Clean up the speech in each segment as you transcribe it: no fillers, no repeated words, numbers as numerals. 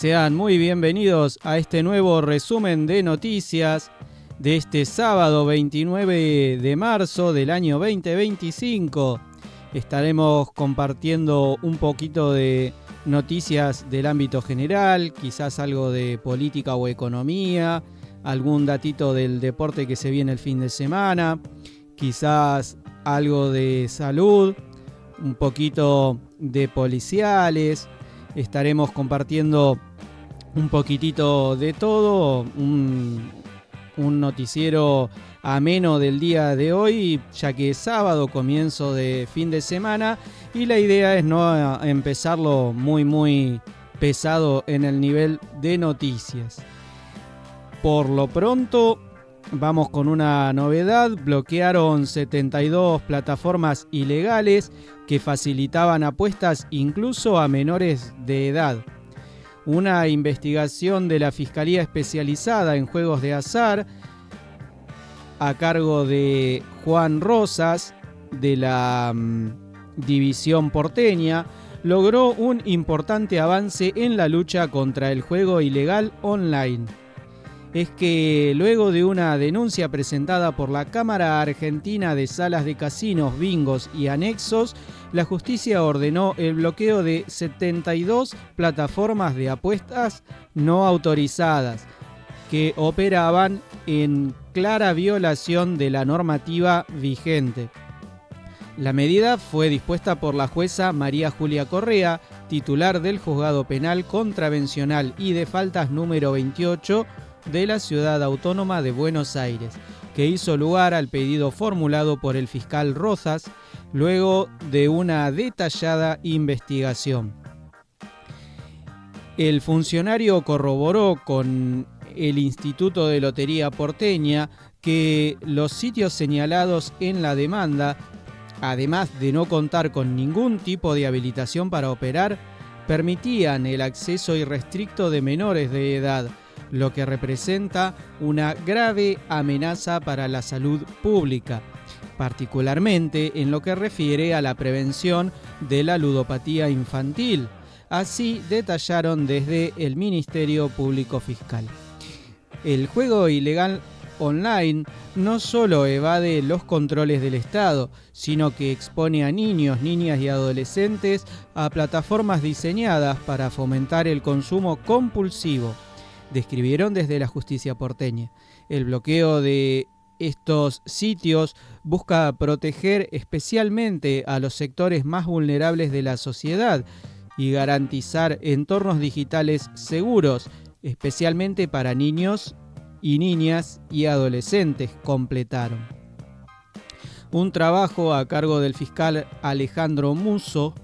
Sean muy bienvenidos a este nuevo resumen de noticias de este sábado 29 de marzo del año 2025. Estaremos compartiendo un poquito de noticias del ámbito general, quizás algo de política o economía, algún datito del deporte que se viene el fin de semana, quizás algo de salud, un poquito de policiales. Estaremos compartiendo un poquitito de todo, un noticiero ameno del día de hoy, ya que es sábado, comienzo de fin de semana, y la idea es no empezarlo muy pesado en el nivel de noticias. Por lo pronto, vamos con una novedad. Bloquearon 72 plataformas ilegales que facilitaban apuestas incluso a menores de edad. Una investigación de la Fiscalía Especializada en Juegos de Azar, a cargo de Juan Rosas, de la División Porteña, logró un importante avance en la lucha contra el juego ilegal online. Es que luego de una denuncia presentada por la Cámara Argentina de Salas de Casinos, Bingos y Anexos, la justicia ordenó el bloqueo de 72 plataformas de apuestas no autorizadas que operaban en clara violación de la normativa vigente. La medida fue dispuesta por la jueza María Julia Correa, titular del Juzgado Penal Contravencional y de Faltas número 28 de la Ciudad Autónoma de Buenos Aires, que hizo lugar al pedido formulado por el fiscal Rosas luego de una detallada investigación. El funcionario corroboró con el Instituto de Lotería Porteña que los sitios señalados en la demanda, además de no contar con ningún tipo de habilitación para operar, permitían el acceso irrestricto de menores de edad, lo que representa una grave amenaza para la salud pública, particularmente en lo que refiere a la prevención de la ludopatía infantil. Así detallaron desde el Ministerio Público Fiscal. El juego ilegal online no solo evade los controles del Estado, sino que expone a niños, niñas y adolescentes a plataformas diseñadas para fomentar el consumo compulsivo, describieron desde la justicia porteña. El bloqueo de estos sitios busca proteger especialmente a los sectores más vulnerables de la sociedad y garantizar entornos digitales seguros, especialmente para niños y niñas y adolescentes, completaron. Un trabajo a cargo del fiscal Alejandro Musso,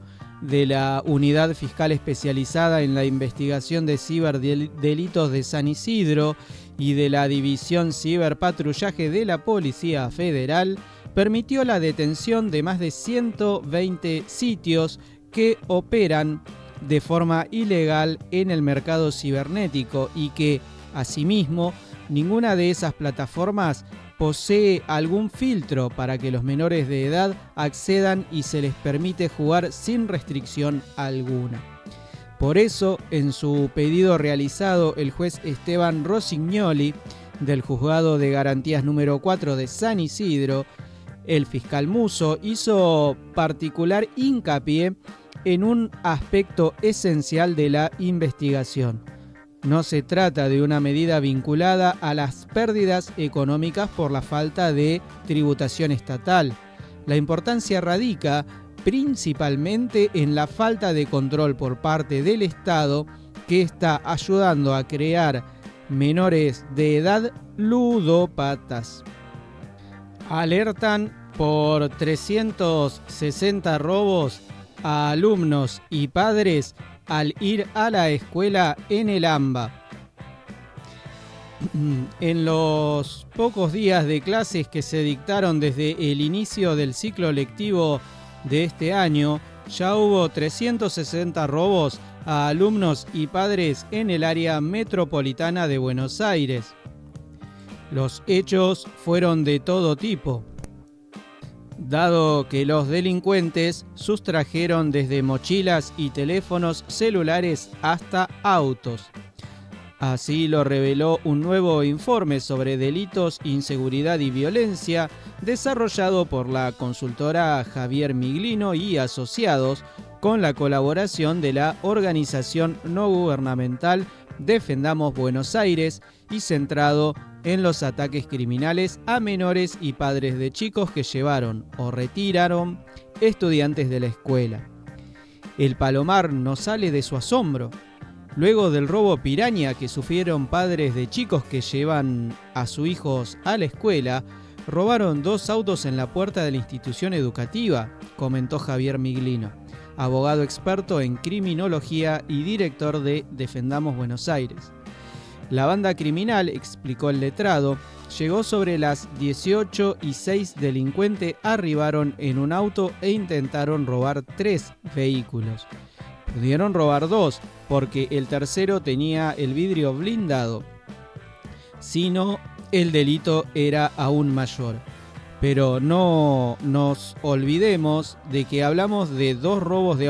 de la Unidad Fiscal Especializada en la Investigación de Ciberdelitos de San Isidro y de la División Ciberpatrullaje de la Policía Federal, permitió la detención de más de 120 sitios que operan de forma ilegal en el mercado cibernético y que, asimismo, ninguna de esas plataformas posee algún filtro para que los menores de edad accedan y se les permite jugar sin restricción alguna. Por eso, en su pedido realizado, el juez Esteban Rossignoli, del Juzgado de Garantías número 4 de San Isidro, el fiscal Musso hizo particular hincapié en un aspecto esencial de la investigación. No se trata de una medida vinculada a las pérdidas económicas por la falta de tributación estatal. La importancia radica principalmente en la falta de control por parte del Estado, que está ayudando a crear menores de edad ludópatas. Alertan por 360 robos a alumnos y padres al ir a la escuela en el AMBA. En los pocos días de clases que se dictaron desde el inicio del ciclo lectivo de este año, ya hubo 360 robos a alumnos y padres en el área metropolitana de Buenos Aires. Los hechos fueron de todo tipo. dado que los delincuentes sustrajeron desde mochilas y teléfonos celulares hasta autos. Así lo reveló un nuevo informe sobre delitos, inseguridad y violencia desarrollado por la consultora Javier Miglino y Asociados con la colaboración de la organización no gubernamental Defendamos Buenos Aires y centrado en los ataques criminales a menores y padres de chicos que llevaron o retiraron estudiantes de la escuela. El Palomar no sale de su asombro. Luego del robo piraña que sufrieron padres de chicos que llevan a sus hijos a la escuela, robaron 2 autos en la puerta de la institución educativa, comentó Javier Miglino, abogado experto en criminología y director de Defendamos Buenos Aires. La banda criminal, explicó el letrado, llegó sobre las 18 y 6 delincuentes arribaron en un auto e intentaron robar 3 vehículos. Pudieron robar 2 porque el tercero tenía el vidrio blindado. Si no, el delito era aún mayor. Pero no nos olvidemos de que hablamos de 2 robos de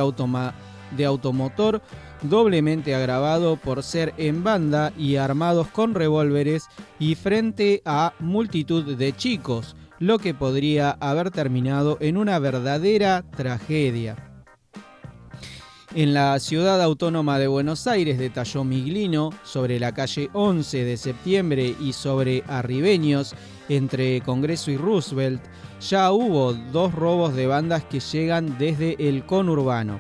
automotor doblemente agravado por ser en banda y armados con revólveres y frente a multitud de chicos, lo que podría haber terminado en una verdadera tragedia. En la ciudad autónoma de Buenos Aires, detalló Miglino, sobre la calle 11 de septiembre y sobre Arribeños, entre Congreso y Roosevelt, ya hubo 2 robos de bandas que llegan desde el conurbano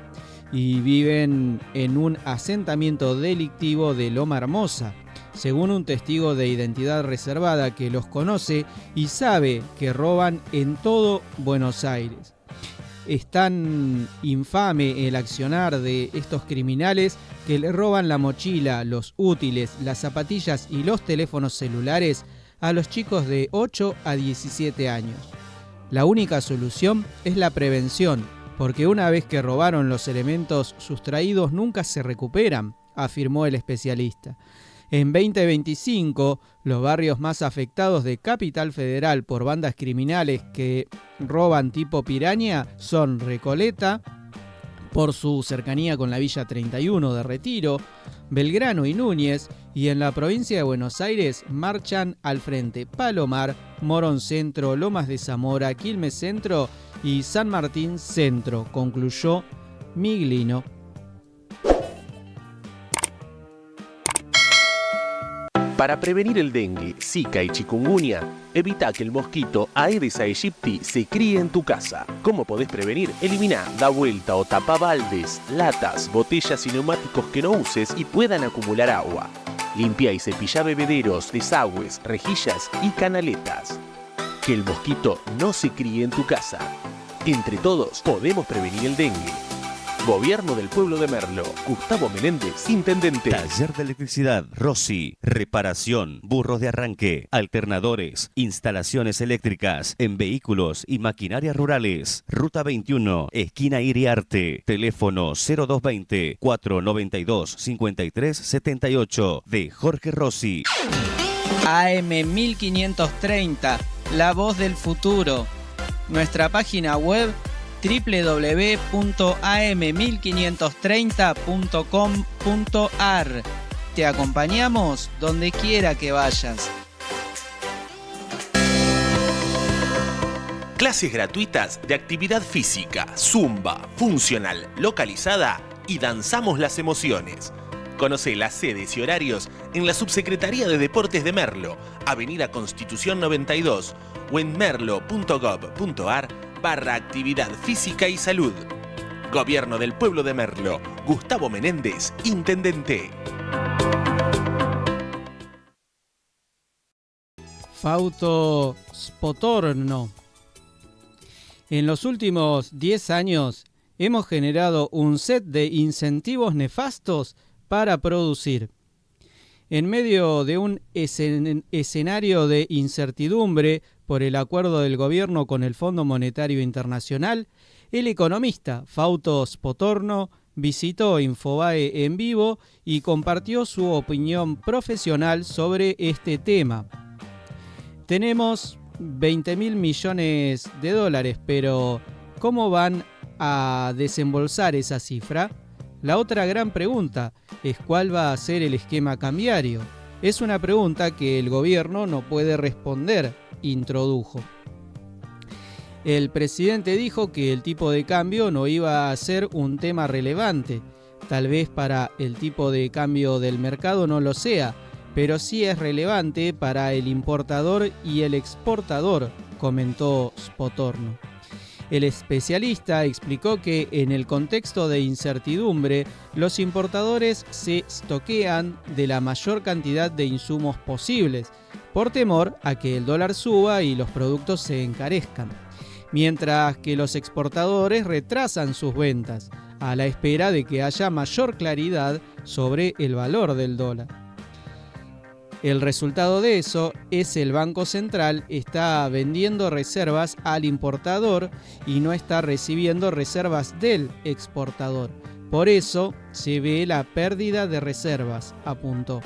y viven en un asentamiento delictivo de Loma Hermosa, según un testigo de identidad reservada que los conoce y sabe que roban en todo Buenos Aires. Es tan infame el accionar de estos criminales que le roban la mochila, los útiles, las zapatillas y los teléfonos celulares a los chicos de 8 a 17 años. La única solución es la prevención, porque una vez que robaron los elementos sustraídos nunca se recuperan, afirmó el especialista. En 2025, los barrios más afectados de Capital Federal por bandas criminales que roban tipo piraña son Recoleta, por su cercanía con la Villa 31 de Retiro, Belgrano y Núñez, y en la provincia de Buenos Aires marchan al frente Palomar, Morón Centro, Lomas de Zamora, Quilmes Centro y San Martín Centro, concluyó Miglino. Para prevenir el dengue, zika y chikungunya, evita que el mosquito Aedes aegypti se críe en tu casa. ¿Cómo podés prevenir? Elimina, da vuelta o tapa baldes, latas, botellas y neumáticos que no uses y puedan acumular agua. Limpia y cepilla bebederos, desagües, rejillas y canaletas. Que el mosquito no se críe en tu casa. Entre todos podemos prevenir el dengue. Gobierno del Pueblo de Merlo. Gustavo Menéndez, Intendente. Taller de Electricidad Rossi. Reparación, burros de arranque, alternadores, instalaciones eléctricas en vehículos y maquinarias rurales. Ruta 21, esquina Iriarte. Teléfono 0220-492-5378 de Jorge Rossi. AM 1530, la voz del futuro. Nuestra página web www.am1530.com.ar. Te acompañamos donde quiera que vayas. Clases gratuitas de actividad física, zumba, funcional, localizada y danzamos las emociones. Conoce las sedes y horarios en la Subsecretaría de Deportes de Merlo, Avenida Constitución 92 o en merlo.gov.ar/actividad física y salud. Gobierno del Pueblo de Merlo. Gustavo Menéndez, Intendente. Fausto Spotorno. En los últimos 10 años hemos generado un set de incentivos nefastos para producir. En medio de un escenario de incertidumbre por el acuerdo del gobierno con el Fondo Monetario Internacional, el economista Fausto Spotorno visitó Infobae en vivo y compartió su opinión profesional sobre este tema. Tenemos 20.000 millones de dólares, pero ¿cómo van a desembolsar esa cifra? La otra gran pregunta es cuál va a ser el esquema cambiario. Es una pregunta que el gobierno no puede responder, introdujo. El presidente dijo que el tipo de cambio no iba a ser un tema relevante. Tal vez para el tipo de cambio del mercado no lo sea, pero sí es relevante para el importador y el exportador, comentó Spotorno. El especialista explicó que en el contexto de incertidumbre, los importadores se estoquean de la mayor cantidad de insumos posibles, por temor a que el dólar suba y los productos se encarezcan, mientras que los exportadores retrasan sus ventas, a la espera de que haya mayor claridad sobre el valor del dólar. El resultado de eso es el Banco Central está vendiendo reservas al importador y no está recibiendo reservas del exportador. Por eso se ve la pérdida de reservas, apuntó.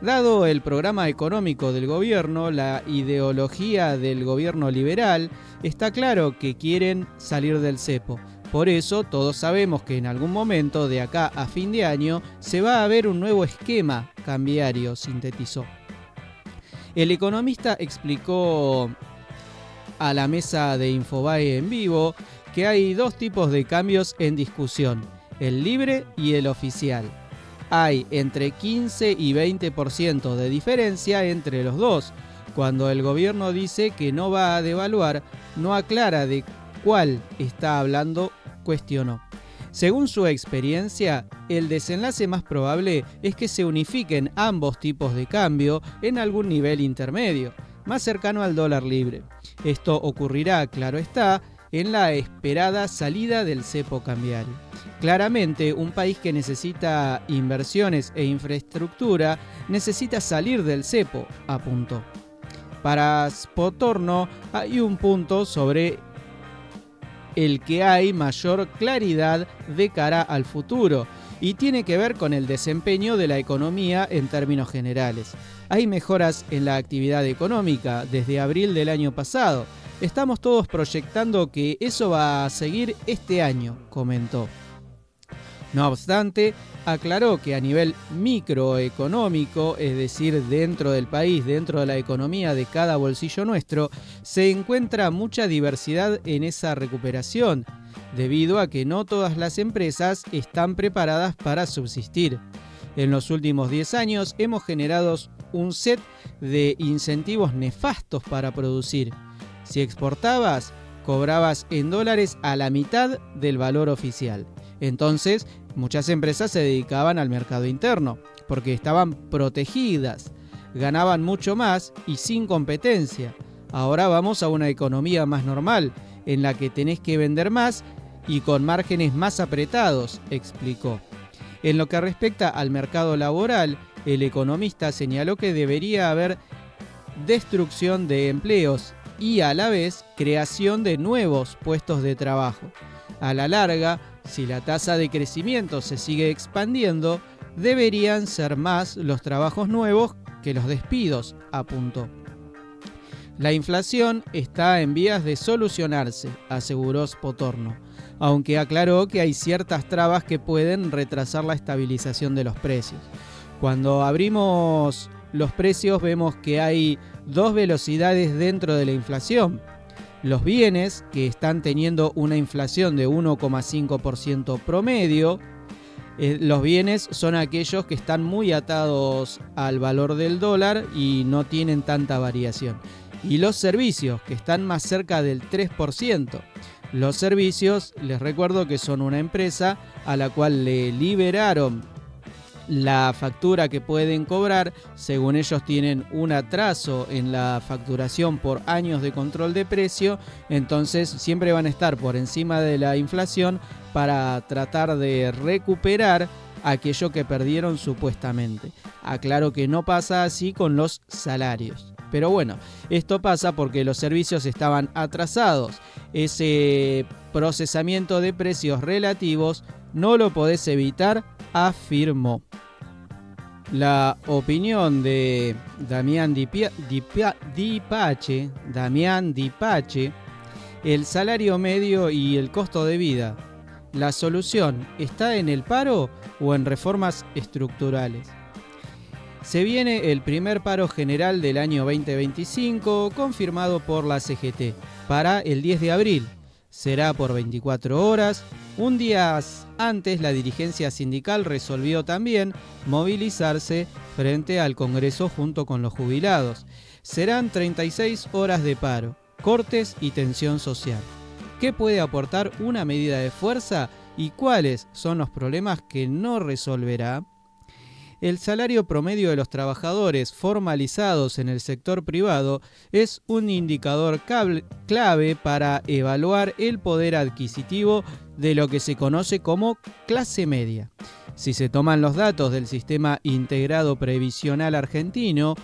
Dado el programa económico del gobierno, la ideología del gobierno liberal, está claro que quieren salir del cepo. Por eso todos sabemos que en algún momento de acá a fin de año se va a ver un nuevo esquema cambiario, sintetizó. El economista explicó a la mesa de Infobae en vivo que hay dos tipos de cambios en discusión, el libre y el oficial. Hay entre 15 y 20% de diferencia entre los dos. Cuando el gobierno dice que no va a devaluar, no aclara de cuál está hablando, cuestionó. Según su experiencia, el desenlace más probable es que se unifiquen ambos tipos de cambio en algún nivel intermedio, más cercano al dólar libre. Esto ocurrirá, claro está, en la esperada salida del cepo cambiario. Claramente, un país que necesita inversiones e infraestructura necesita salir del cepo, apuntó. Para Spotorno hay un punto sobre el que hay mayor claridad de cara al futuro y tiene que ver con el desempeño de la economía en términos generales. Hay mejoras en la actividad económica desde abril del año pasado. Estamos todos proyectando que eso va a seguir este año, comentó. No obstante, aclaró que a nivel microeconómico, es decir, dentro del país, dentro de la economía de cada bolsillo nuestro, se encuentra mucha diversidad en esa recuperación, debido a que no todas las empresas están preparadas para subsistir. En los últimos 10 años hemos generado un set de incentivos nefastos para producir. Si exportabas, cobrabas en dólares a la mitad del valor oficial. Entonces, muchas empresas se dedicaban al mercado interno, porque estaban protegidas, ganaban mucho más y sin competencia. Ahora vamos a una economía más normal, en la que tenés que vender más y con márgenes más apretados, explicó. En lo que respecta al mercado laboral, el economista señaló que debería haber destrucción de empleos y a la vez creación de nuevos puestos de trabajo. A la larga, si la tasa de crecimiento se sigue expandiendo, deberían ser más los trabajos nuevos que los despidos, apuntó. La inflación está en vías de solucionarse, aseguró Spotorno, aunque aclaró que hay ciertas trabas que pueden retrasar la estabilización de los precios. Cuando abrimos los precios vemos que hay dos velocidades dentro de la inflación. Los bienes, que están teniendo una inflación de 1,5% promedio, los bienes son aquellos que están muy atados al valor del dólar y no tienen tanta variación. Y los servicios, que están más cerca del 3%. Los servicios, les recuerdo que son una empresa a la cual le liberaron la factura que pueden cobrar. Según ellos tienen un atraso en la facturación por años de control de precio, entonces siempre van a estar por encima de la inflación para tratar de recuperar aquello que perdieron supuestamente. Aclaro que no pasa así con los salarios. Pero bueno, esto pasa porque los servicios estaban atrasados. Ese procesamiento de precios relativos no lo podés evitar, afirmó. La opinión de Damián Dipache, el salario medio y el costo de vida. ¿La solución está en el paro o en reformas estructurales? Se viene el primer paro general del año 2025, confirmado por la CGT, para el 10 de abril. Será por 24 horas. Un día antes, la dirigencia sindical resolvió también movilizarse frente al Congreso junto con los jubilados. Serán 36 horas de paro, cortes y tensión social. ¿Qué puede aportar una medida de fuerza y cuáles son los problemas que no resolverá? El salario promedio de los trabajadores formalizados en el sector privado es un indicador clave para evaluar el poder adquisitivo de lo que se conoce como clase media. Si se toman los datos del Sistema Integrado Previsional Argentino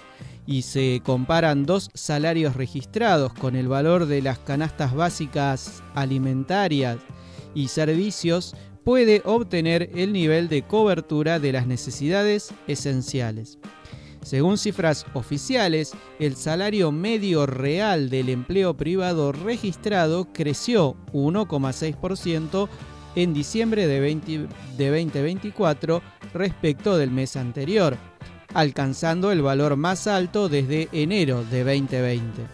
y se comparan dos salarios registrados con el valor de las canastas básicas alimentarias y servicios, puede obtener el nivel de cobertura de las necesidades esenciales. Según cifras oficiales, el salario medio real del empleo privado registrado creció 1,6% en diciembre de 2024 respecto del mes anterior, alcanzando el valor más alto desde enero de 2020.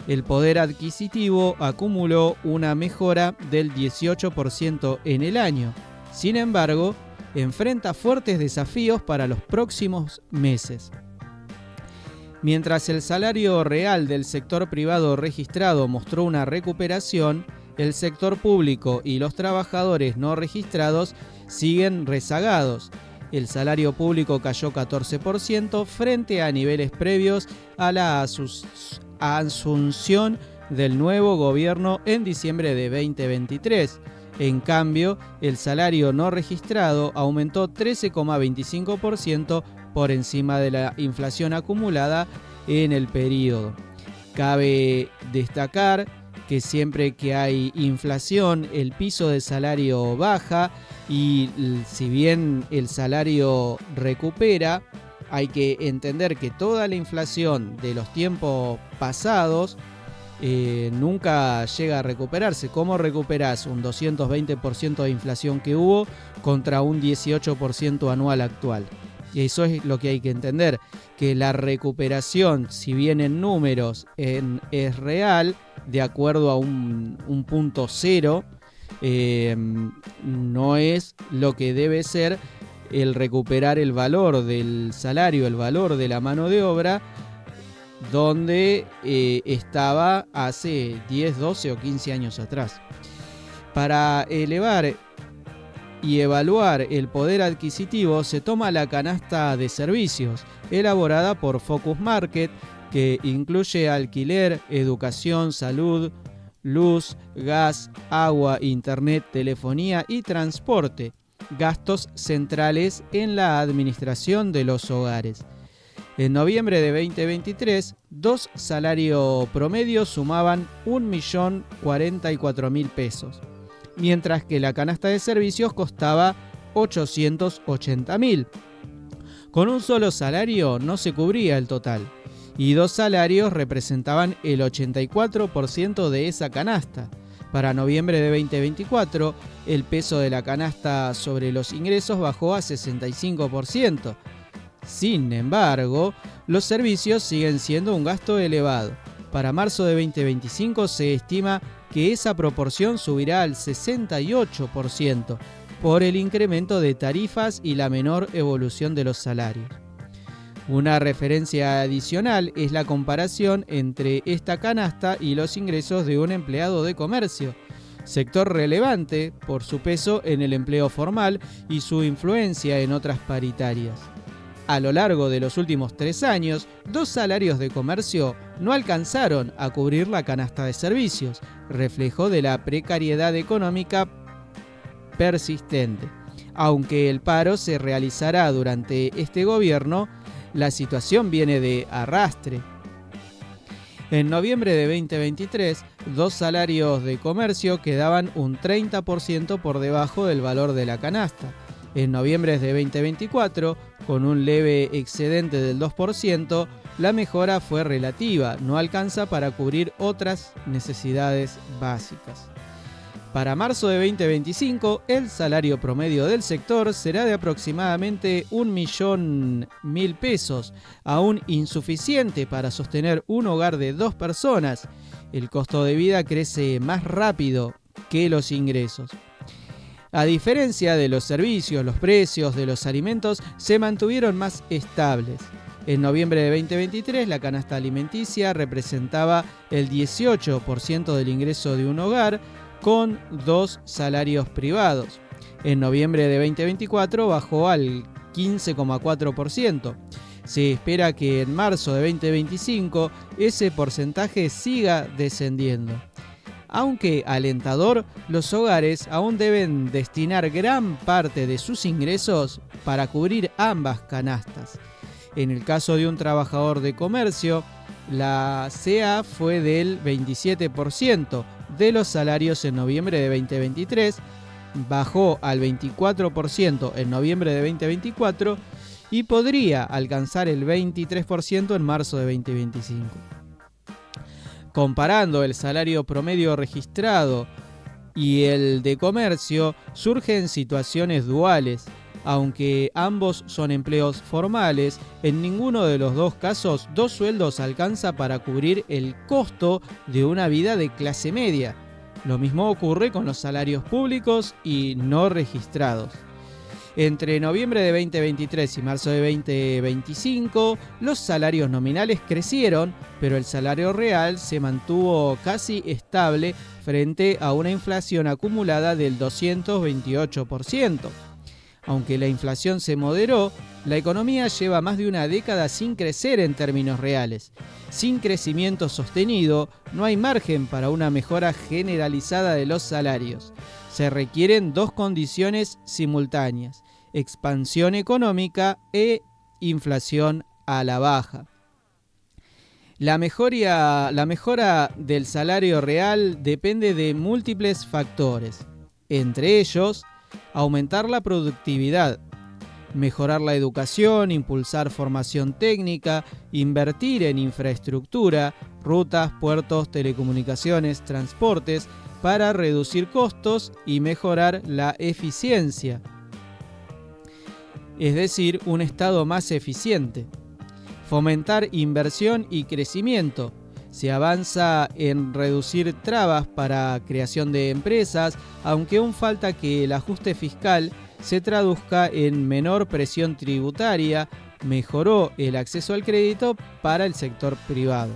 El poder adquisitivo acumuló una mejora del 18% en el año. Sin embargo, enfrenta fuertes desafíos para los próximos meses. Mientras el salario real del sector privado registrado mostró una recuperación, el sector público y los trabajadores no registrados siguen rezagados. El salario público cayó 14% frente a niveles previos a la asunción del nuevo gobierno en diciembre de 2023. En cambio, el salario no registrado aumentó 13,25% por encima de la inflación acumulada en el periodo. Cabe destacar que siempre que hay inflación, el piso de salario baja y si bien el salario recupera, hay que entender que toda la inflación de los tiempos pasados nunca llega a recuperarse. ¿Cómo recuperás un 220% de inflación que hubo contra un 18% anual actual? Y eso es lo que hay que entender, que la recuperación, si bien en números es real, de acuerdo a un punto cero, no es lo que debe ser el recuperar el valor del salario, el valor de la mano de obra, donde estaba hace 10, 12 o 15 años atrás. Para elevar y evaluar el poder adquisitivo se toma la canasta de servicios, elaborada por Focus Market, que incluye alquiler, educación, salud, luz, gas, agua, internet, telefonía y transporte, gastos centrales en la administración de los hogares. En noviembre de 2023, dos salarios promedios sumaban 1.044.000 pesos, mientras que la canasta de servicios costaba 880.000. Con un solo salario no se cubría el total, y dos salarios representaban el 84% de esa canasta. Para noviembre de 2024, el peso de la canasta sobre los ingresos bajó a 65%. Sin embargo, los servicios siguen siendo un gasto elevado. Para marzo de 2025 se estima que esa proporción subirá al 68% por el incremento de tarifas y la menor evolución de los salarios. Una referencia adicional es la comparación entre esta canasta y los ingresos de un empleado de comercio, sector relevante por su peso en el empleo formal y su influencia en otras paritarias. A lo largo de los últimos 3 años, dos salarios de comercio no alcanzaron a cubrir la canasta de servicios, reflejo de la precariedad económica persistente. Aunque el paro se realizará durante este gobierno, la situación viene de arrastre. En noviembre de 2023, dos salarios de comercio quedaban un 30% por debajo del valor de la canasta. En noviembre de 2024, con un leve excedente del 2%, la mejora fue relativa, no alcanza para cubrir otras necesidades básicas. Para marzo de 2025, el salario promedio del sector será de aproximadamente 1.100.000 pesos, aún insuficiente para sostener un hogar de 2 personas. El costo de vida crece más rápido que los ingresos. A diferencia de los servicios, los precios de los alimentos se mantuvieron más estables. En noviembre de 2023, la canasta alimenticia representaba el 18% del ingreso de un hogar con 2 salarios privados. En noviembre de 2024 bajó al 15,4%. Se espera que en marzo de 2025 ese porcentaje siga descendiendo. Aunque alentador, los hogares aún deben destinar gran parte de sus ingresos para cubrir ambas canastas. En el caso de un trabajador de comercio, la CA fue del 27% de los salarios en noviembre de 2023, bajó al 24% en noviembre de 2024 y podría alcanzar el 23% en marzo de 2025. Comparando el salario promedio registrado y el de comercio, surgen situaciones duales. Aunque ambos son empleos formales, en ninguno de los dos casos 2 sueldos alcanza para cubrir el costo de una vida de clase media. Lo mismo ocurre con los salarios públicos y no registrados. Entre noviembre de 2023 y marzo de 2025, los salarios nominales crecieron, pero el salario real se mantuvo casi estable frente a una inflación acumulada del 228%. Aunque la inflación se moderó, la economía lleva más de una década sin crecer en términos reales. Sin crecimiento sostenido, no hay margen para una mejora generalizada de los salarios. Se requieren 2 condiciones simultáneas: expansión económica e inflación a la baja. La mejora del salario real depende de múltiples factores, entre ellos aumentar la productividad, mejorar la educación, impulsar formación técnica, invertir en infraestructura, rutas, puertos, telecomunicaciones, transportes, para reducir costos y mejorar la eficiencia. Es decir, un Estado más eficiente. Fomentar inversión y crecimiento. Se avanza en reducir trabas para creación de empresas, aunque aún falta que el ajuste fiscal se traduzca en menor presión tributaria. Mejoró el acceso al crédito para el sector privado.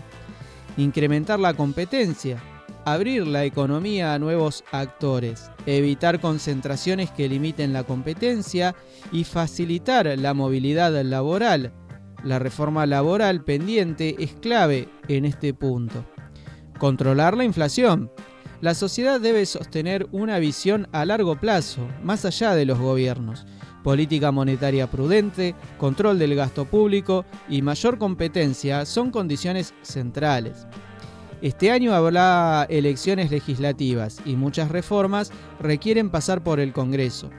Incrementar la competencia. Abrir la economía a nuevos actores. Evitar concentraciones que limiten la competencia y facilitar la movilidad laboral. La reforma laboral pendiente es clave en este punto. Controlar la inflación. La sociedad debe sostener una visión a largo plazo, más allá de los gobiernos. Política monetaria prudente, control del gasto público y mayor competencia son condiciones centrales. Este año habrá elecciones legislativas y muchas reformas requieren pasar por el Congreso.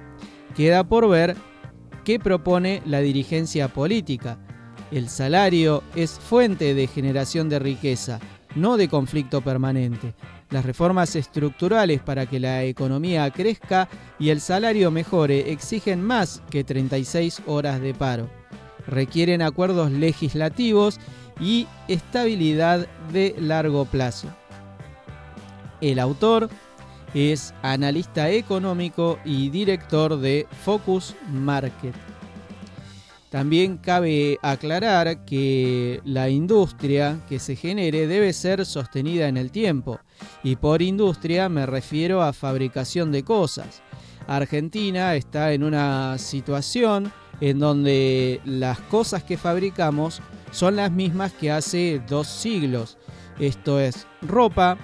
Queda por ver qué propone la dirigencia política. El salario es fuente de generación de riqueza, no de conflicto permanente. Las reformas estructurales para que la economía crezca y el salario mejore exigen más que 36 horas de paro. Requieren acuerdos legislativos y estabilidad de largo plazo. El autor es analista económico y director de Focus Market. También cabe aclarar que la industria que se genere debe ser sostenida en el tiempo, y por industria me refiero a fabricación de cosas. Argentina está en una situación en donde las cosas que fabricamos son las mismas que hace 2 siglos. Esto es ropa,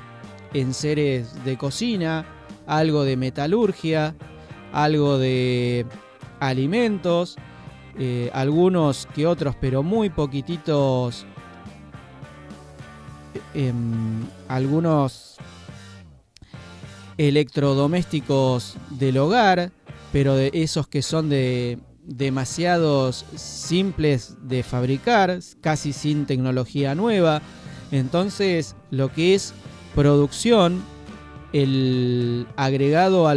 enseres de cocina, algo de metalurgia, algo de alimentos, algunos que otros, pero muy poquititos, algunos electrodomésticos del hogar, pero de esos que son de demasiados simples de fabricar, casi sin tecnología nueva. Entonces, lo que es producción, el agregado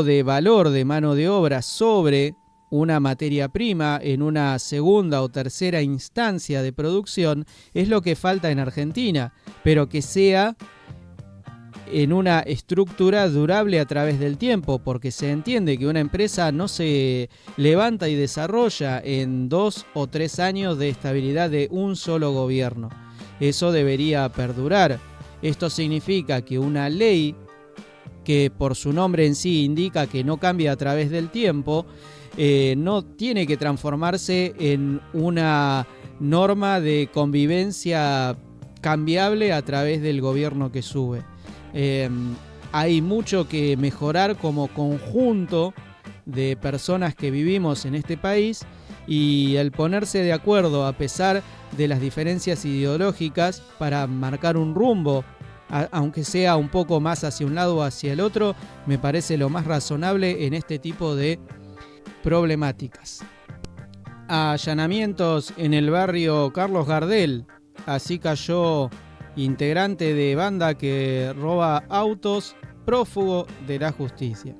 de valor de mano de obra sobre una materia prima en una segunda o tercera instancia de producción, es lo que falta en Argentina, pero que sea en una estructura durable a través del tiempo, porque se entiende que una empresa no se levanta y desarrolla en 2 o 3 años de estabilidad de un solo gobierno. Eso debería perdurar. Esto significa que una ley, que por su nombre en sí indica que no cambia a través del tiempo, no tiene que transformarse en una norma de convivencia cambiable a través del gobierno que sube. Hay mucho que mejorar como conjunto de personas que vivimos en este país, y el ponerse de acuerdo a pesar de las diferencias ideológicas para marcar un rumbo, aunque sea un poco más hacia un lado o hacia el otro, me parece lo más razonable en este tipo de problemáticas. Allanamientos en el barrio Carlos Gardel. Así cayó integrante de banda que roba autos, prófugo de la justicia.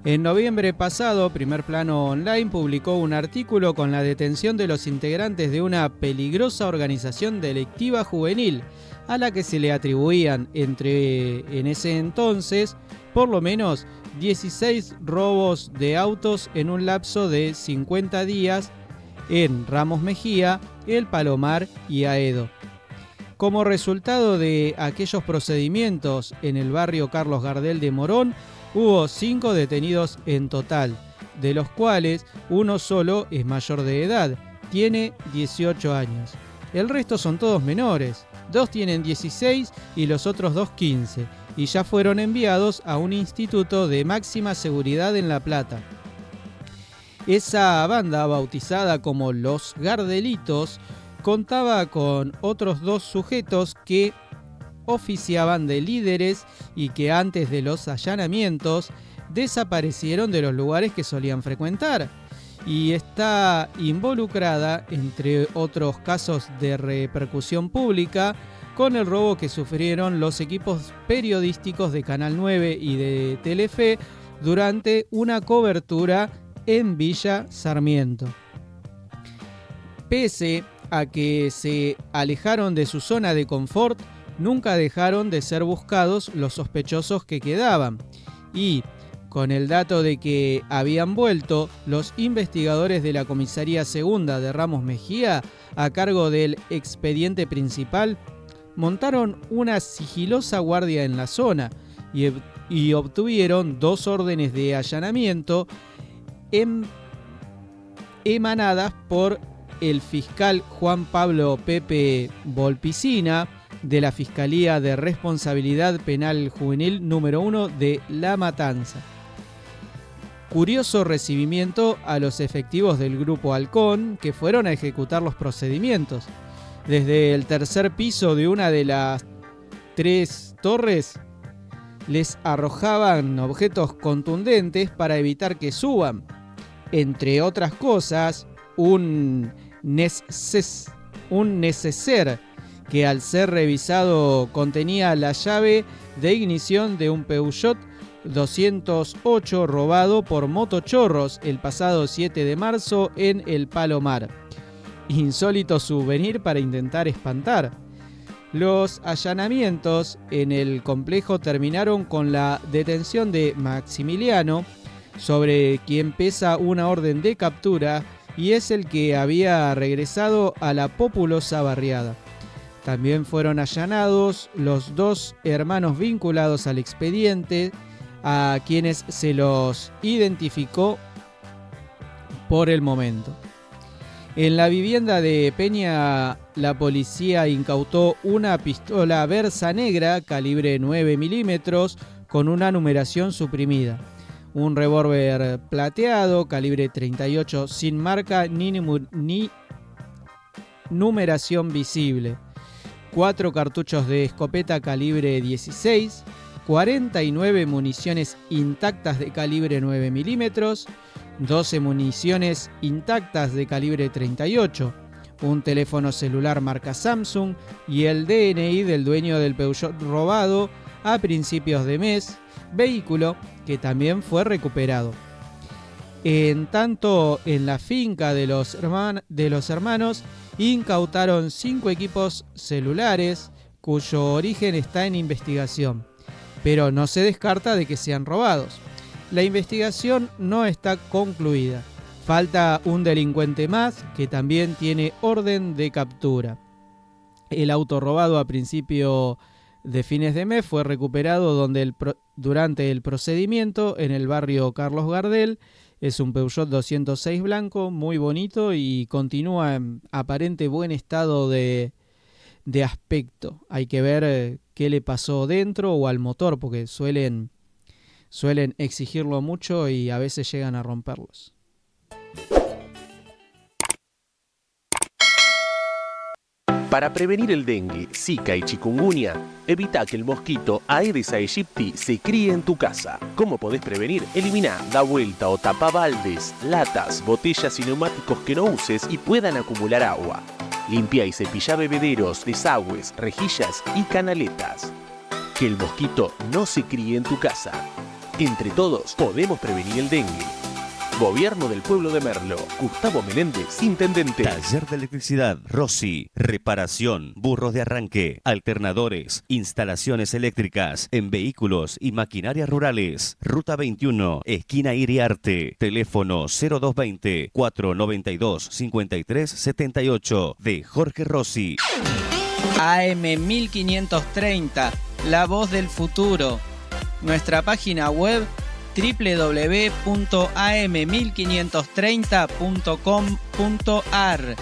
En noviembre pasado, Primer Plano Online publicó un artículo con la detención de los integrantes de una peligrosa organización delictiva juvenil, a la que se le atribuían en ese entonces por lo menos 16 robos de autos en un lapso de 50 días en Ramos Mejía, El Palomar y Aedo. Como resultado de aquellos procedimientos en el barrio Carlos Gardel de Morón, hubo 5 detenidos en total, de los cuales uno solo es mayor de edad, tiene 18 años. El resto son todos menores, 2 tienen 16 y los otros 2 15, y ya fueron enviados a un instituto de máxima seguridad en La Plata. Esa banda, bautizada como Los Gardelitos, contaba con otros 2 sujetos que oficiaban de líderes y que antes de los allanamientos desaparecieron de los lugares que solían frecuentar, y está involucrada, entre otros casos de repercusión pública, con el robo que sufrieron los equipos periodísticos de Canal 9 y de Telefe durante una cobertura en Villa Sarmiento. Pese a que se alejaron de su zona de confort, nunca dejaron de ser buscados los sospechosos que quedaban, y con el dato de que habían vuelto, los investigadores de la Comisaría Segunda de Ramos Mejía, a cargo del expediente principal, montaron una sigilosa guardia en la zona y obtuvieron 2 órdenes de allanamiento emanadas por el fiscal Juan Pablo Pepe Volpicina, de la Fiscalía de Responsabilidad Penal Juvenil número 1 de La Matanza. Curioso recibimiento a los efectivos del Grupo Halcón, que fueron a ejecutar los procedimientos. Desde el tercer piso de una de las 3 torres les arrojaban objetos contundentes para evitar que suban. Entre otras cosas, un neceser que al ser revisado contenía la llave de ignición de un Peugeot 208 robado por motochorros el pasado 7 de marzo en El Palomar. Insólito souvenir para intentar espantar. Los allanamientos en el complejo terminaron con la detención de Maximiliano, sobre quien pesa una orden de captura y es el que había regresado a la populosa barriada. También fueron allanados los 2 hermanos vinculados al expediente, a quienes se los identificó por el momento. En la vivienda de Peña, la policía incautó una pistola Versa negra calibre 9 milímetros con una numeración suprimida, un revólver plateado calibre 38 sin marca ni numeración visible, 4 cartuchos de escopeta calibre 16, 49 municiones intactas de calibre 9 milímetros, 12 municiones intactas de calibre 38, un teléfono celular marca Samsung y el DNI del dueño del Peugeot robado a principios de mes, vehículo que también fue recuperado. En tanto, en la finca de los hermanos incautaron 5 equipos celulares cuyo origen está en investigación, pero no se descarta de que sean robados. La investigación no está concluida. Falta un delincuente más que también tiene orden de captura. El auto robado a principio de fines de mes fue recuperado durante el procedimiento en el barrio Carlos Gardel. Es un Peugeot 206 blanco, muy bonito y continúa en aparente buen estado de aspecto. Hay que ver qué le pasó dentro o al motor, porque suelen exigirlo mucho y a veces llegan a romperlos. Para prevenir el dengue, zika y chikungunya, evita que el mosquito Aedes aegypti se críe en tu casa. ¿Cómo podés prevenir? Elimina, da vuelta o tapa baldes, latas, botellas y neumáticos que no uses y puedan acumular agua. Limpia y cepilla bebederos, desagües, rejillas y canaletas. Que el mosquito no se críe en tu casa. Entre todos podemos prevenir el dengue. Gobierno del Pueblo de Merlo. Gustavo Menéndez, Intendente. Taller de Electricidad Rossi. Reparación, burros de arranque, alternadores, instalaciones eléctricas en vehículos y maquinarias rurales. Ruta 21, esquina Iriarte. Teléfono 0220-492-5378 de Jorge Rossi. AM 1530, la voz del futuro. Nuestra página web www.am1530.com.ar.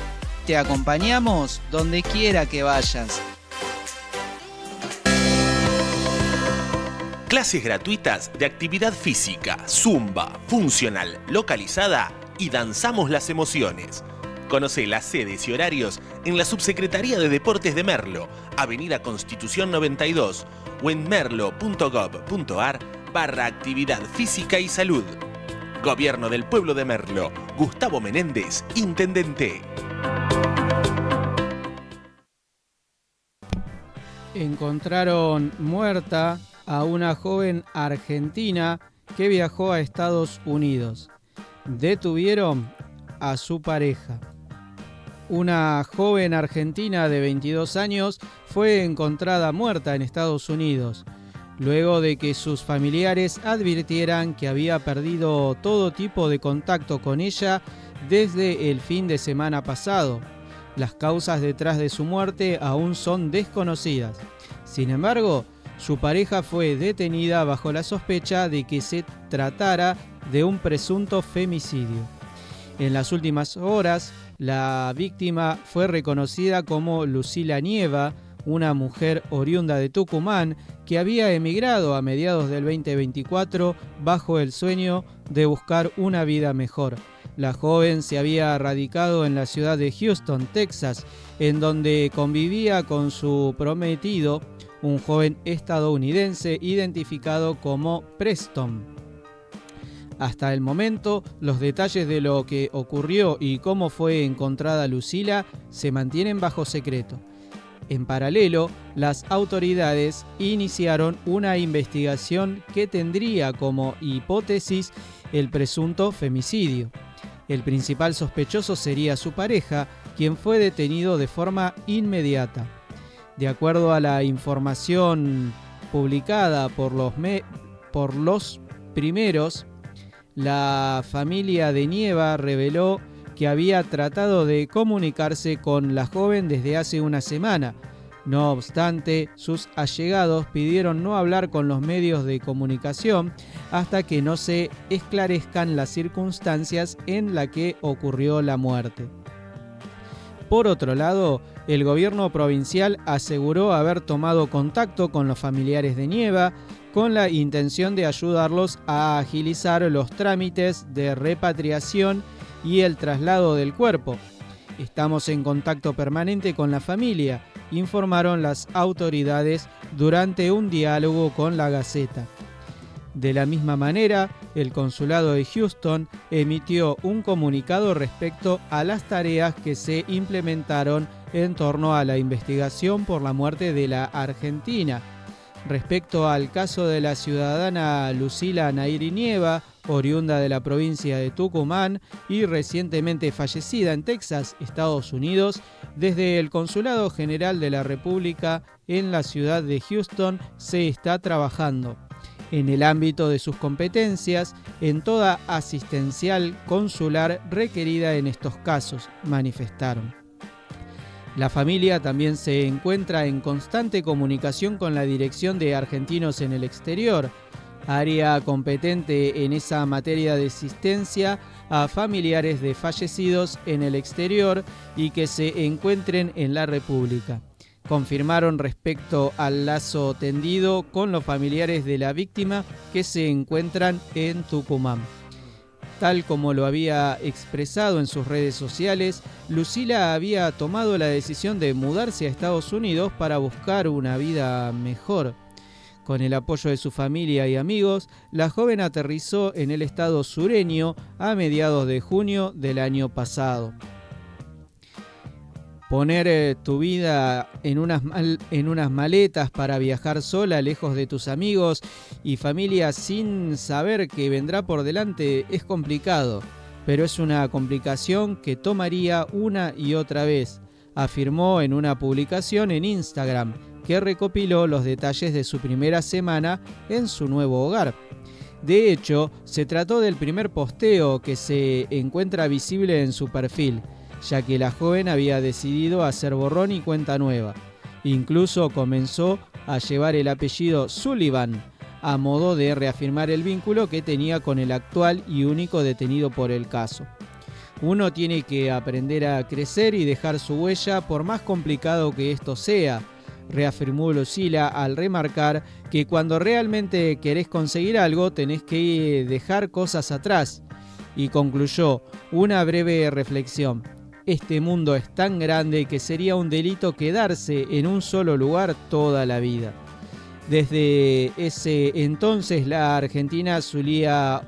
Te acompañamos donde quiera que vayas. Clases gratuitas de actividad física, zumba, funcional, localizada y danzamos las emociones. Conoce las sedes y horarios en la Subsecretaría de Deportes de Merlo, Avenida Constitución 92 o en merlo.gov.ar/actividad física y salud. Gobierno del Pueblo de Merlo. Gustavo Menéndez, Intendente. Encontraron muerta a una joven argentina que viajó a Estados Unidos. Detuvieron a su pareja. Una joven argentina de 22 años fue encontrada muerta en Estados Unidos, luego de que sus familiares advirtieran que había perdido todo tipo de contacto con ella desde el fin de semana pasado. Las causas detrás de su muerte aún son desconocidas. Sin embargo, su pareja fue detenida bajo la sospecha de que se tratara de un presunto femicidio. En las últimas horas, la víctima fue reconocida como Lucila Nieva, una mujer oriunda de Tucumán que había emigrado a mediados del 2024 bajo el sueño de buscar una vida mejor. La joven se había radicado en la ciudad de Houston, Texas, en donde convivía con su prometido, un joven estadounidense identificado como Preston. Hasta el momento, los detalles de lo que ocurrió y cómo fue encontrada Lucila se mantienen bajo secreto. En paralelo, las autoridades iniciaron una investigación que tendría como hipótesis el presunto femicidio. El principal sospechoso sería su pareja, quien fue detenido de forma inmediata. De acuerdo a la información publicada por los primeros, la familia de Nieva reveló que había tratado de comunicarse con la joven desde hace una semana. No obstante, sus allegados pidieron no hablar con los medios de comunicación hasta que no se esclarezcan las circunstancias en las que ocurrió la muerte. Por otro lado, el gobierno provincial aseguró haber tomado contacto con los familiares de Nieva con la intención de ayudarlos a agilizar los trámites de repatriación y el traslado del cuerpo. Estamos en contacto permanente con la familia informaron las autoridades durante un diálogo con la Gaceta. De la misma manera, el Consulado de Houston emitió un comunicado respecto a las tareas que se implementaron en torno a la investigación por la muerte de la argentina. Respecto al caso de la ciudadana Lucila Nairi Nieva, oriunda de la provincia de Tucumán y recientemente fallecida en Texas, Estados Unidos, desde el Consulado General de la República en la ciudad de Houston se está trabajando en el ámbito de sus competencias en toda asistencial consular requerida en estos casos, manifestaron. La familia también se encuentra en constante comunicación con la Dirección de Argentinos en el Exterior, área competente en esa materia de asistencia a familiares de fallecidos en el exterior y que se encuentren en la República. Confirmaron respecto al lazo tendido con los familiares de la víctima que se encuentran en Tucumán. Tal como lo había expresado en sus redes sociales, Lucila había tomado la decisión de mudarse a Estados Unidos para buscar una vida mejor. Con el apoyo de su familia y amigos, la joven aterrizó en el estado sureño a mediados de junio del año pasado. Poner tu vida en unas maletas para viajar sola lejos de tus amigos y familia sin saber qué vendrá por delante es complicado, pero es una complicación que tomaría una y otra vez, afirmó en una publicación en Instagram que recopiló los detalles de su primera semana en su nuevo hogar. De hecho, se trató del primer posteo que se encuentra visible en su perfil, ya que la joven había decidido hacer borrón y cuenta nueva. Incluso comenzó a llevar el apellido Sullivan, a modo de reafirmar el vínculo que tenía con el actual y único detenido por el caso. Uno tiene que aprender a crecer y dejar su huella por más complicado que esto sea, reafirmó Lucila al remarcar que cuando realmente querés conseguir algo tenés que dejar cosas atrás. Y concluyó, una breve reflexión. Este mundo es tan grande que sería un delito quedarse en un solo lugar toda la vida. Desde ese entonces, la argentina solía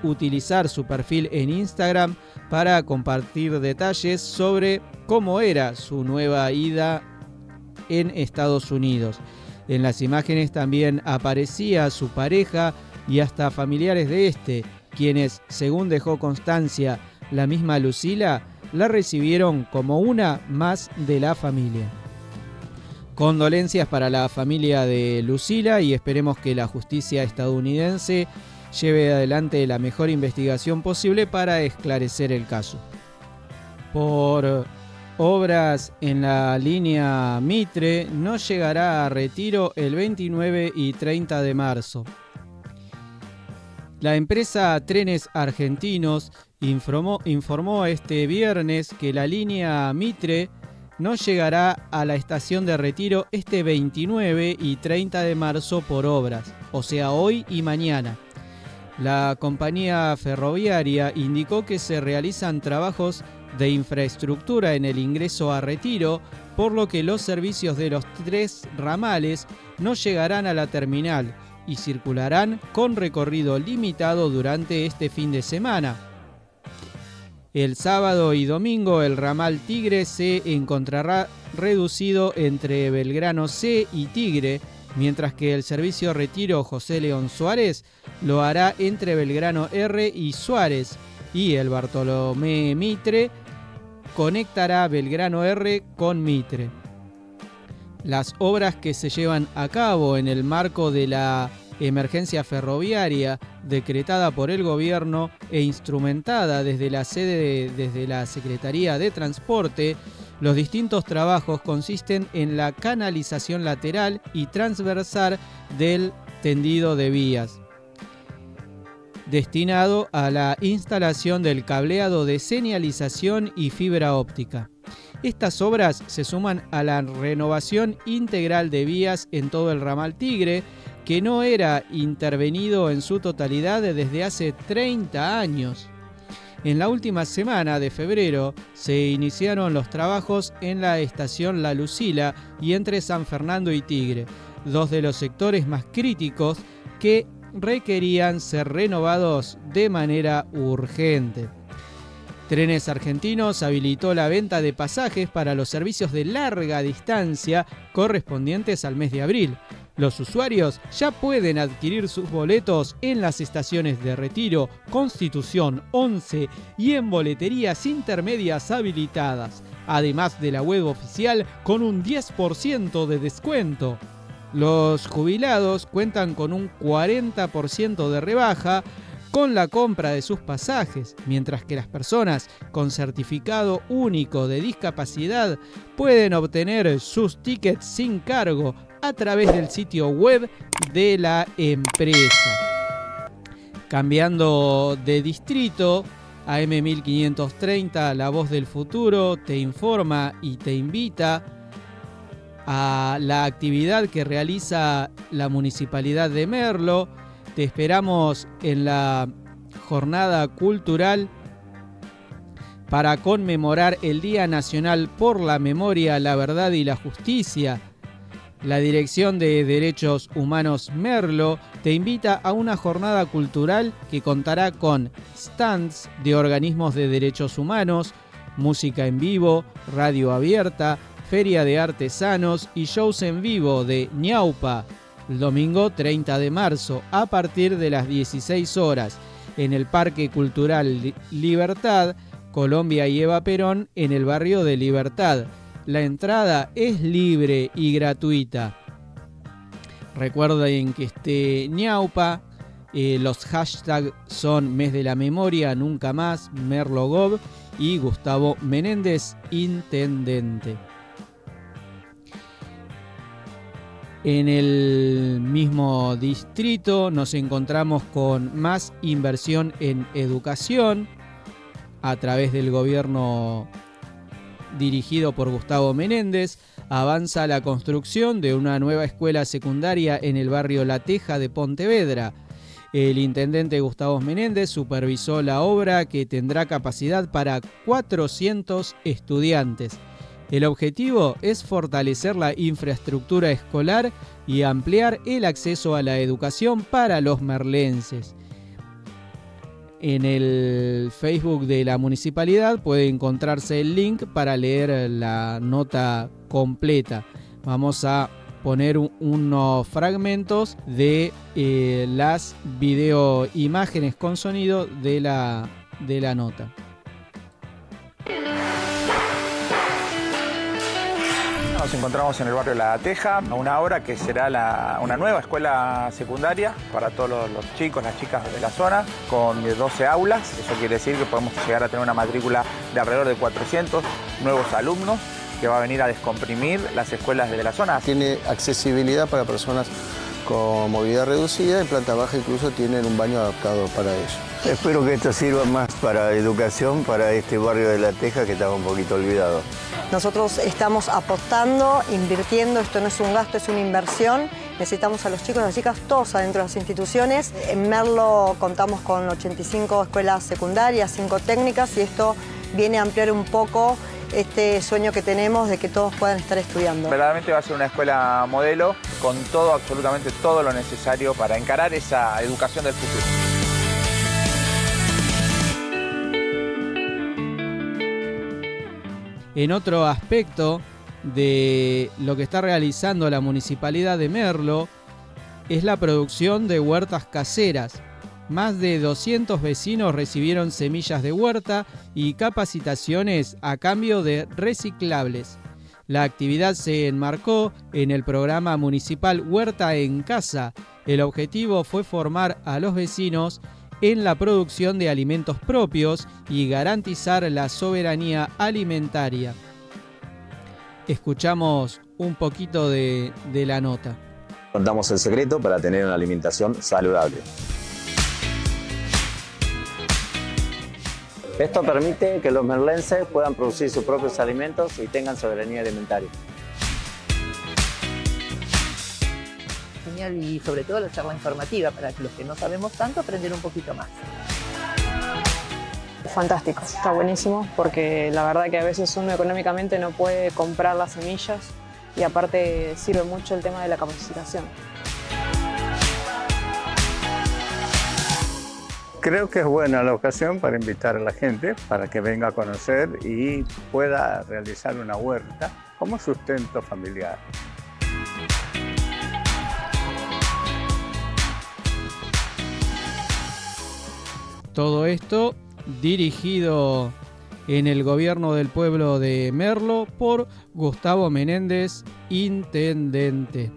utilizar su perfil en Instagram para compartir detalles sobre cómo era su nueva ida en Estados Unidos. En las imágenes también aparecía su pareja y hasta familiares de este, quienes, según dejó constancia la misma Lucila, la recibieron como una más de la familia. Condolencias para la familia de Lucila y esperemos que la justicia estadounidense lleve adelante la mejor investigación posible para esclarecer el caso. Por obras en la línea Mitre no llegará a Retiro el 29 y 30 de marzo. La empresa Trenes Argentinos informó este viernes que la línea Mitre no llegará a la estación de Retiro este 29 y 30 de marzo por obras, o sea, hoy y mañana. La compañía ferroviaria indicó que se realizan trabajos de infraestructura en el ingreso a Retiro, por lo que los servicios de los 3 ramales no llegarán a la terminal y circularán con recorrido limitado durante este fin de semana. El sábado y domingo el ramal Tigre se encontrará reducido entre Belgrano C y Tigre, mientras que el servicio Retiro José León Suárez lo hará entre Belgrano R y Suárez, y el Bartolomé Mitre conectará Belgrano R con Mitre. Las obras que se llevan a cabo en el marco de la emergencia ferroviaria decretada por el gobierno e instrumentada desde la Secretaría de Transporte, los distintos trabajos consisten en la canalización lateral y transversal del tendido de vías, destinado a la instalación del cableado de señalización y fibra óptica. Estas obras se suman a la renovación integral de vías en todo el ramal Tigre, que no era intervenido en su totalidad desde hace 30 años. En la última semana de febrero se iniciaron los trabajos en la estación La Lucila y entre San Fernando y Tigre, dos de los sectores más críticos que requerían ser renovados de manera urgente. Trenes Argentinos habilitó la venta de pasajes para los servicios de larga distancia correspondientes al mes de abril. Los usuarios ya pueden adquirir sus boletos en las estaciones de Retiro, Constitución, 11 y en boleterías intermedias habilitadas, además de la web oficial con un 10% de descuento. Los jubilados cuentan con un 40% de rebaja con la compra de sus pasajes, mientras que las personas con certificado único de discapacidad pueden obtener sus tickets sin cargo a través del sitio web de la empresa. Cambiando de distrito, AM1530, La Voz del Futuro, te informa y te invita a la actividad que realiza la Municipalidad de Merlo. Te esperamos en la jornada cultural para conmemorar el Día Nacional por la Memoria, la Verdad y la Justicia. La Dirección de Derechos Humanos Merlo te invita a una jornada cultural que contará con stands de organismos de derechos humanos, música en vivo, radio abierta, feria de artesanos y shows en vivo de Ñaupa, el domingo 30 de marzo a partir de las 16 horas en el Parque Cultural Libertad, Colombia y Eva Perón en el barrio de Libertad. La entrada es libre y gratuita. Recuerden que esté Ñaupa, los hashtags son Mes de la Memoria, Nunca Más, Merlogov y Gustavo Menéndez, Intendente. En el mismo distrito nos encontramos con más inversión en educación a través del gobierno dirigido por Gustavo Menéndez. Avanza la construcción de una nueva escuela secundaria en el barrio La Teja de Pontevedra. El intendente Gustavo Menéndez supervisó la obra, que tendrá capacidad para 400 estudiantes. El objetivo es fortalecer la infraestructura escolar y ampliar el acceso a la educación para los merlenses. En el Facebook de la municipalidad puede encontrarse el link para leer la nota completa. Vamos a poner unos fragmentos de las videoimágenes con sonido de la nota. Nos encontramos en el barrio La Teja, a una hora que será una nueva escuela secundaria para todos los chicos, las chicas de la zona, con 12 aulas. Eso quiere decir que podemos llegar a tener una matrícula de alrededor de 400 nuevos alumnos, que va a venir a descomprimir las escuelas de la zona. Tiene accesibilidad para personas con movilidad reducida, en planta baja incluso tienen un baño adaptado para ello. Espero que esto sirva más para educación, para este barrio de La Teja que estaba un poquito olvidado. Nosotros estamos apostando, invirtiendo, esto no es un gasto, es una inversión. Necesitamos a los chicos y las chicas todos adentro de las instituciones. En Merlo contamos con 85 escuelas secundarias, 5 técnicas, y esto viene a ampliar un poco este sueño que tenemos de que todos puedan estar estudiando. Verdaderamente va a ser una escuela modelo con todo, absolutamente todo lo necesario para encarar esa educación del futuro. En otro aspecto de lo que está realizando la Municipalidad de Merlo es la producción de huertas caseras. Más de 200 vecinos recibieron semillas de huerta y capacitaciones a cambio de reciclables. La actividad se enmarcó en el programa municipal Huerta en Casa. El objetivo fue formar a los vecinos en la producción de alimentos propios y garantizar la soberanía alimentaria. Escuchamos un poquito de la nota. Contamos el secreto para tener una alimentación saludable. Esto permite que los merlenses puedan producir sus propios alimentos y tengan soberanía alimentaria. Genial, y sobre todo la charla informativa para que los que no sabemos tanto aprender un poquito más. Fantástico, está buenísimo porque la verdad que a veces uno económicamente no puede comprar las semillas y aparte sirve mucho el tema de la capacitación. Creo que es buena la ocasión para invitar a la gente para que venga a conocer y pueda realizar una huerta como sustento familiar. Todo esto dirigido en el gobierno del pueblo de Merlo por Gustavo Menéndez, intendente.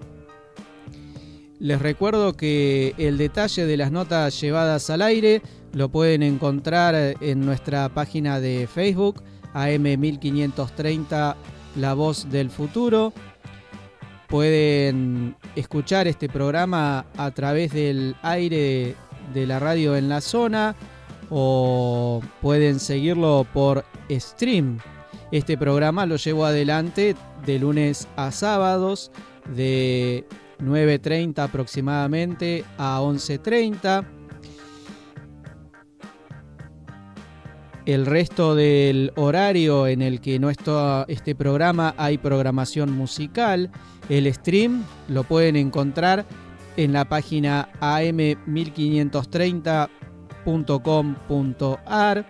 Les recuerdo que el detalle de las notas llevadas al aire lo pueden encontrar en nuestra página de Facebook, AM1530, La Voz del Futuro. Pueden escuchar este programa a través del aire de la radio en la zona o pueden seguirlo por stream. Este programa lo llevo adelante de lunes a sábados de 9:30 aproximadamente a 11:30. El resto del horario en el que no está este programa hay programación musical. El stream lo pueden encontrar en la página am1530.com.ar.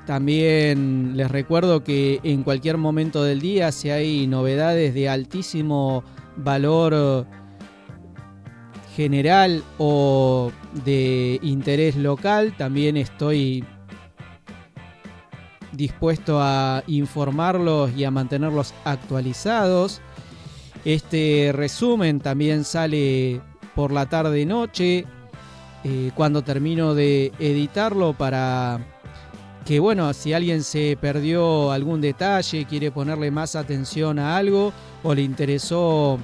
También les recuerdo que en cualquier momento del día, si hay novedades de altísimo valor general o de interés local, también estoy dispuesto a informarlos y a mantenerlos actualizados. Este resumen también sale por la tarde-noche cuando termino de editarlo, para que, bueno, si alguien se perdió algún detalle, quiere ponerle más atención a algo o le interesó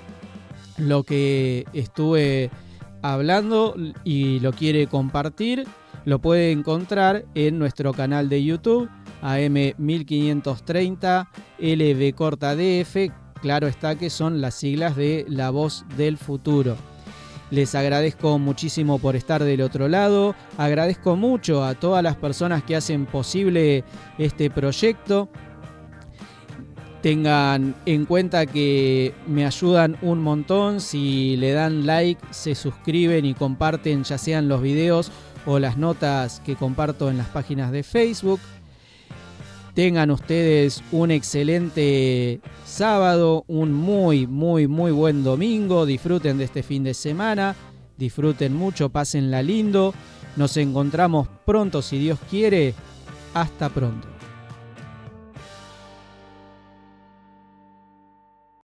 lo que estuve hablando y lo quiere compartir, lo puede encontrar en nuestro canal de YouTube, AM1530 LB_DF. Claro está que son las siglas de La Voz del Futuro. Les agradezco muchísimo por estar del otro lado. Agradezco mucho a todas las personas que hacen posible este proyecto. Tengan en cuenta que me ayudan un montón si le dan like, se suscriben y comparten, ya sean los videos o las notas que comparto en las páginas de Facebook. Tengan ustedes un excelente sábado, un muy buen domingo. Disfruten de este fin de semana, disfruten mucho, pásenla lindo. Nos encontramos pronto si Dios quiere. Hasta pronto.